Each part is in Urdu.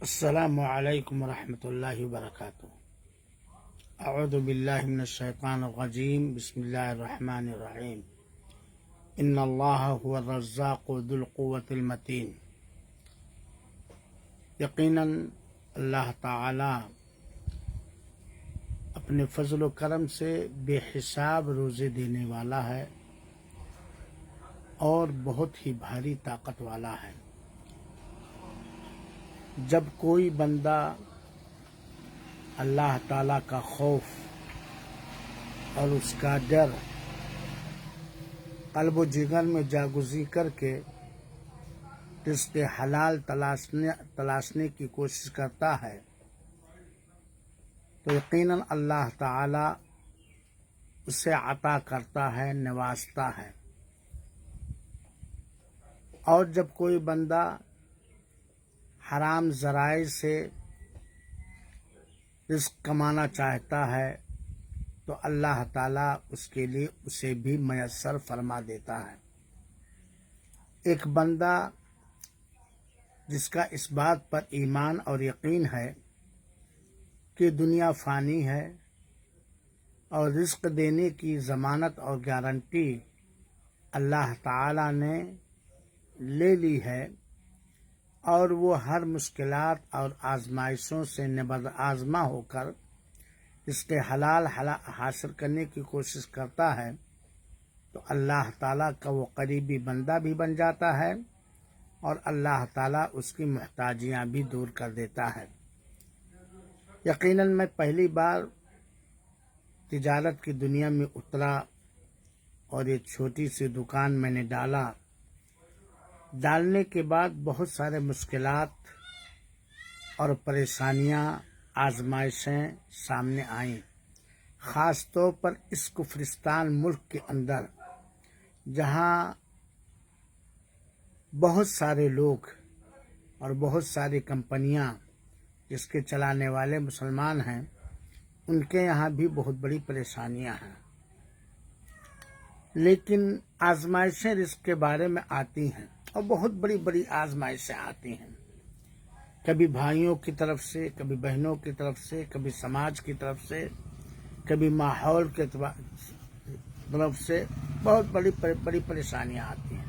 السلام علیکم ورحمۃ اللہ وبرکاتہ۔ اعوذ باللہ من الشیطان الرجیم، بسم اللہ الرحمن الرحیم۔ ان اللہ هو الرزاق ذو القوة المتین۔ یقیناً اللہ تعالی اپنے فضل و کرم سے بے حساب روزے دینے والا ہے اور بہت ہی بھاری طاقت والا ہے۔ جب کوئی بندہ اللہ تعالیٰ کا خوف اور اس کا ڈر قلب و جگر میں جاگزین کر کے رزق حلال تلاشنے کی کوشش کرتا ہے تو یقیناً اللہ تعالیٰ اسے عطا کرتا ہے، نوازتا ہے۔ اور جب کوئی بندہ حرام ذرائع سے رزق کمانا چاہتا ہے تو اللہ تعالیٰ اس کے لیے اسے بھی میسر فرما دیتا ہے۔ ایک بندہ جس کا اس بات پر ایمان اور یقین ہے کہ دنیا فانی ہے اور رزق دینے کی ضمانت اور گارنٹی اللہ تعالیٰ نے لے لی ہے اور وہ ہر مشکلات اور آزمائشوں سے نبرد آزما ہو کر اس کے حلال حاصل کرنے کی کوشش کرتا ہے تو اللہ تعالیٰ کا وہ قریبی بندہ بھی بن جاتا ہے اور اللہ تعالیٰ اس کی محتاجیاں بھی دور کر دیتا ہے۔ یقیناً میں پہلی بار تجارت کی دنیا میں اترا اور ایک چھوٹی سی دکان میں نے ڈالنے کے بعد بہت سارے مشکلات اور پریشانیاں، آزمائشیں سامنے آئیں، خاص طور پر اس کفرستان ملک کے اندر جہاں بہت سارے لوگ اور بہت ساری کمپنیاں جس کے چلانے والے مسلمان ہیں، ان کے یہاں بھی بہت بڑی پریشانیاں ہیں۔ لیکن آزمائشیں رزق کے بارے میں آتی ہیں اور بہت بڑی بڑی آزمائشیں آتی ہیں، کبھی بھائیوں کی طرف سے، کبھی بہنوں کی طرف سے، کبھی سماج کی طرف سے، کبھی ماحول کی طرف سے بہت بڑی پریشانیاں آتی ہیں۔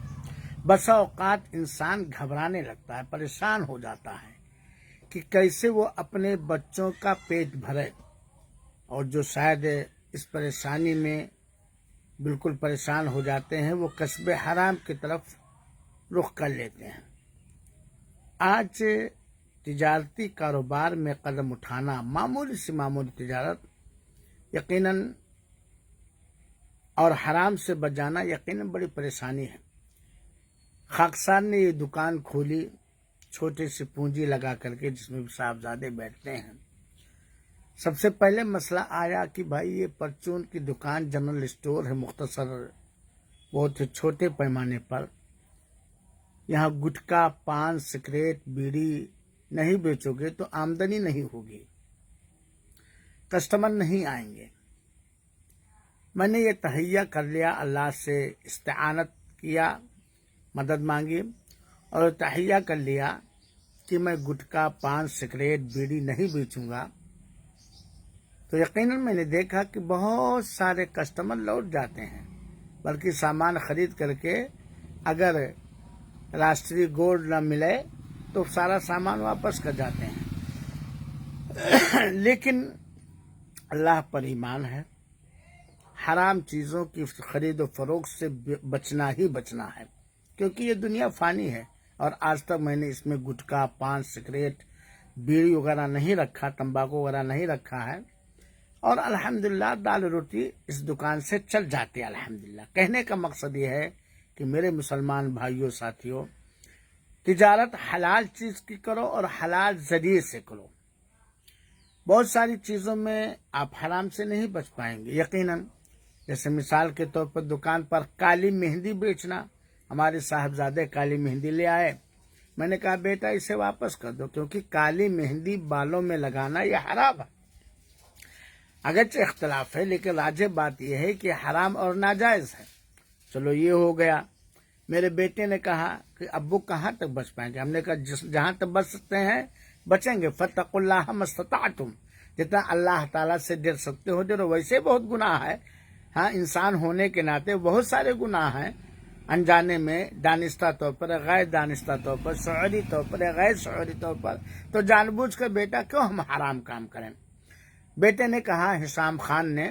بسا اوقات انسان گھبرانے لگتا ہے، پریشان ہو جاتا ہے کہ کیسے وہ اپنے بچوں کا پیٹ بھرے، اور جو شاید اس پریشانی میں بالکل پریشان ہو جاتے ہیں وہ کسب حرام کی طرف رخ کر لیتے ہیں۔ آج تجارتی کاروبار میں قدم اٹھانا، معمولی تجارت یقیناً اور حرام سے بچانا یقیناً بڑی پریشانی ہے۔ خاکسار نے یہ دکان کھولی چھوٹی سی پونجی لگا کر کے، جس میں صاحبزادے بیٹھتے ہیں۔ سب سے پہلے مسئلہ آیا کہ بھائی یہ پرچون کی دکان جنرل اسٹور ہے، مختصر بہت چھوٹے پیمانے پر، یہاں گٹکا، پان، سگریٹ، بیڑی نہیں بیچو گے تو آمدنی نہیں ہوگی، کسٹمر نہیں آئیں گے۔ میں نے یہ تہیہ کر لیا، اللہ سے استعانت کیا، مدد مانگی اور تہیہ کر لیا کہ میں گٹکا، پان، سگریٹ، بیڑی نہیں بیچوں گا۔ تو یقیناً میں نے دیکھا کہ بہت سارے کسٹمر لوٹ جاتے ہیں، بلکہ سامان خرید کر کے اگر راشٹری گولڈ نہ ملے تو سارا سامان واپس کر جاتے ہیں۔ لیکن اللہ پر ایمان ہے، حرام چیزوں کی خرید و فروخت سے بچنا ہی بچنا ہے، کیونکہ یہ دنیا فانی ہے۔ اور آج تک میں نے اس میں گٹکا، پان، سگریٹ، بیڑی وغیرہ نہیں رکھا، تمباکو وغیرہ نہیں رکھا ہے، اور الحمدللہ دال روٹی اس دکان سے چل جاتی ہے الحمدللہ۔ کہنے کا مقصد یہ ہے کہ میرے مسلمان بھائیوں، ساتھیوں، تجارت حلال چیز کی کرو اور حلال ذریعے سے کرو۔ بہت ساری چیزوں میں آپ حرام سے نہیں بچ پائیں گے یقیناً، جیسے مثال کے طور پر دکان پر کالی مہندی بیچنا۔ ہمارے صاحبزادے کالی مہندی لے آئے، میں نے کہا بیٹا اسے واپس کر دو، کیونکہ کالی مہندی بالوں میں لگانا یہ حرام ہے۔ اگرچہ اختلاف ہے لیکن راجح بات یہ ہے کہ حرام اور ناجائز ہے۔ چلو یہ ہو گیا۔ میرے بیٹے نے کہا کہ ابو کہاں تک بچ پائیں گے؟ ہم نے کہا جہاں تک بچ سکتے ہیں بچیں گے. فَاتَّقُوا مَسْتَطَعْتُمْ, جتنا اللہ تعالیٰ سے ڈر سکتے ہو ڈرو. ویسے بہت گناہ ہے, ہاں انسان ہونے کے ناطے بہت سارے گناہ ہیں, انجانے میں, دانستہ طور پر, غیر دانستہ طور پر, شعوری طور پر, غیر شعوری طور پر. تو جان بوجھ کر بیٹا کیوں ہم حرام کام کریں. بیٹے نے کہا, حسام خان نے,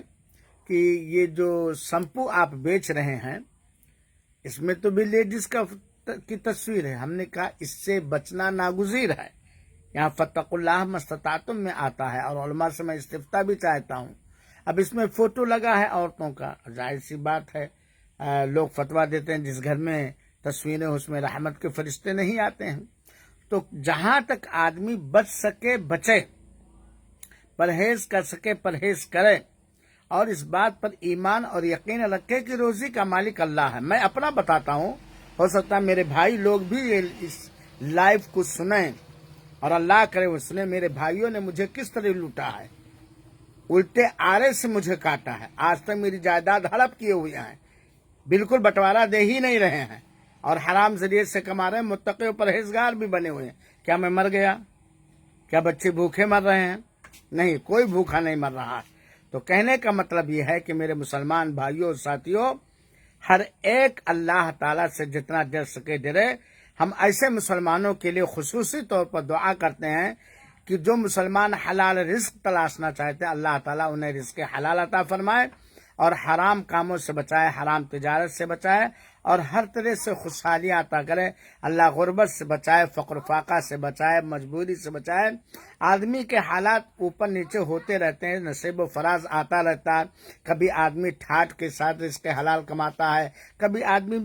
کہ یہ جو شیمپو آپ بیچ رہے ہیں اس میں تو بھی لیڈیز کی تصویر ہے. ہم نے کہا اس سے بچنا ناگزیر ہے. یہاں فَاتَّقُوا مَسْتَطَعْتُم میں آتا ہے, اور علماء سے میں استفتاء بھی چاہتا ہوں. اب اس میں فوٹو لگا ہے عورتوں کا, ظاہر سی بات ہے لوگ فتویٰ دیتے ہیں جس گھر میں تصویریں اس میں رحمت کے فرشتے نہیں آتے ہیں. تو جہاں تک آدمی بچ سکے بچے, پرہیز کر سکے پرہیز کرے, اور اس بات پر ایمان اور یقین رکھے کہ روزی کا مالک اللہ ہے. میں اپنا بتاتا ہوں, ہو سکتا ہے میرے بھائی لوگ بھی اس لائف کو سنیں, اور اللہ کرے وہ سنیں. میرے بھائیوں نے مجھے کس طرح لوٹا ہے, الٹے آرے سے مجھے کاٹا ہے. آج تک میری جائیداد ہڑپ کیے ہوئے ہیں, بالکل بٹوارا دے ہی نہیں رہے ہیں, اور حرام ذریعے سے کما رہے ہیں. متقی و پرہیزگار بھی بنے ہوئے ہیں. کیا میں مر گیا؟ کیا بچے بھوکے مر رہے ہیں؟ نہیں, کوئی بھوکا نہیں مر رہا. تو کہنے کا مطلب یہ ہے کہ میرے مسلمان بھائیوں اور ساتھیوں, ہر ایک اللہ تعالیٰ سے جتنا ڈر سکے ڈرے. ہم ایسے مسلمانوں کے لیے خصوصی طور پر دعا کرتے ہیں کہ جو مسلمان حلال رزق تلاشنا چاہتے ہیں اللہ تعالیٰ انہیں رزق حلال عطا فرمائے, اور حرام کاموں سے بچائے, حرام تجارت سے بچائے, اور ہر طرح سے خوشحالیاں عطا کرے. اللہ غربت سے بچائے, فقر فاقہ سے بچائے, مجبوری سے بچائے. آدمی کے حالات اوپر نیچے ہوتے رہتے ہیں, نصیب و فراز آتا رہتا ہے. کبھی آدمی ٹھاٹ کے ساتھ رزق حلال کماتا ہے, کبھی آدمی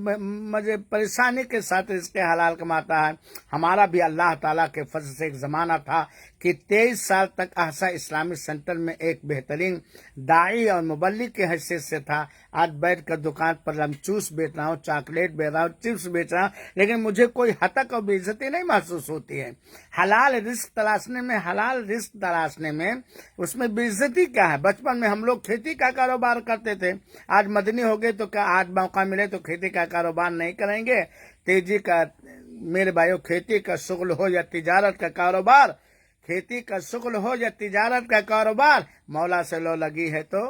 مجھے پریشانی کے ساتھ رزق حلال کماتا ہے. ہمارا بھی اللہ تعالیٰ کے فضل سے ایک زمانہ تھا کہ 23 سال تک احسا اسلامی سینٹر میں ایک بہترین داعی اور مبلغ کی حیثیت سے تھا. آج بیٹھ کر دکان پر لمچوس بیچ رہا ہوں, چاکلیٹ بیچ رہا ہوں, چپس بیچ رہا ہوں, لیکن مجھے کوئی حتک اور بے عزتی نہیں محسوس ہوتی ہے. حلال رزق تلاشنے میں اس میں بے عزتی کیا ہے؟ بچپن میں ہم لوگ کھیتی کا کاروبار کرتے تھے, آج مدنی ہو گئے تو کیا آج موقع ملے تو کھیتی کا کاروبار نہیں کریں گے؟ تیزی کا میرے بھائیوں, کھیتی کا شغل ہو یا تجارت کا کاروبار, کھیتی کا شغل ہو یا تجارت کا کاروبار, مولا سے لو لگی ہے تو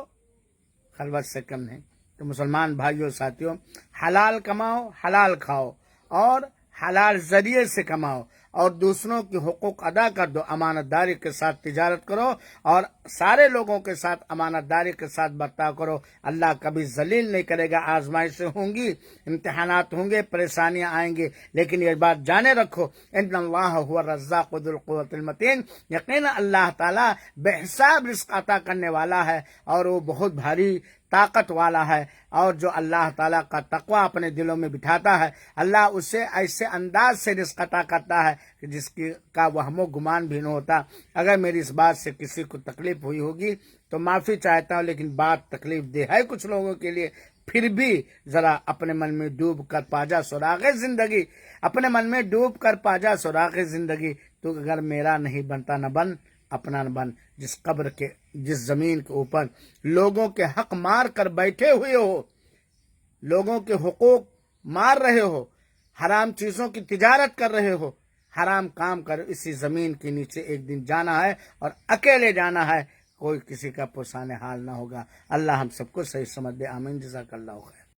خلوت سے کم نہیں. تو مسلمان بھائیوں ساتھیوں, حلال کماؤ, حلال کھاؤ, اور حلال ذریعے سے کماؤ, اور دوسروں کے حقوق ادا کر دو. امانت داری کے ساتھ تجارت کرو, اور سارے لوگوں کے ساتھ امانت داری کے ساتھ برتاؤ کرو. اللہ کبھی ذلیل نہیں کرے گا. آزمائشیں ہوں گی, امتحانات ہوں گے, پریشانیاں آئیں گی, لیکن یہ بات جانے رکھو, ان اللہ هو الرزاق ذو القوۃ المتین, یقینا اللہ تعالیٰ بے حساب رزق عطا کرنے والا ہے, اور وہ بہت بھاری طاقت والا ہے. اور جو اللہ تعالیٰ کا تقوی اپنے دلوں میں بٹھاتا ہے, اللہ اسے ایسے انداز سے رزق عطا کرتا ہے کہ جس کا وہم و گمان بھی نہ ہوتا. اگر میری اس بات سے کسی کو تکلیف ہوئی ہوگی تو معافی چاہتا ہوں, لیکن بات تکلیف دہ ہے کچھ لوگوں کے لیے. پھر بھی ذرا اپنے من میں ڈوب کر پاجا سراغ زندگی, اپنے من میں ڈوب کر پاجا سراغ زندگی. تو اگر میرا نہیں بنتا نہ بن, اپنا نہ بن. جس زمین کے اوپر لوگوں کے حق مار کر بیٹھے ہوئے ہو, لوگوں کے حقوق مار رہے ہو, حرام چیزوں کی تجارت کر رہے ہو, حرام کام کر, اسی زمین کے نیچے ایک دن جانا ہے, اور اکیلے جانا ہے. کوئی کسی کا پوسانے حال نہ ہوگا. اللہ ہم سب کو صحیح سمجھ دے. آمین. جزاک اللہ خیر.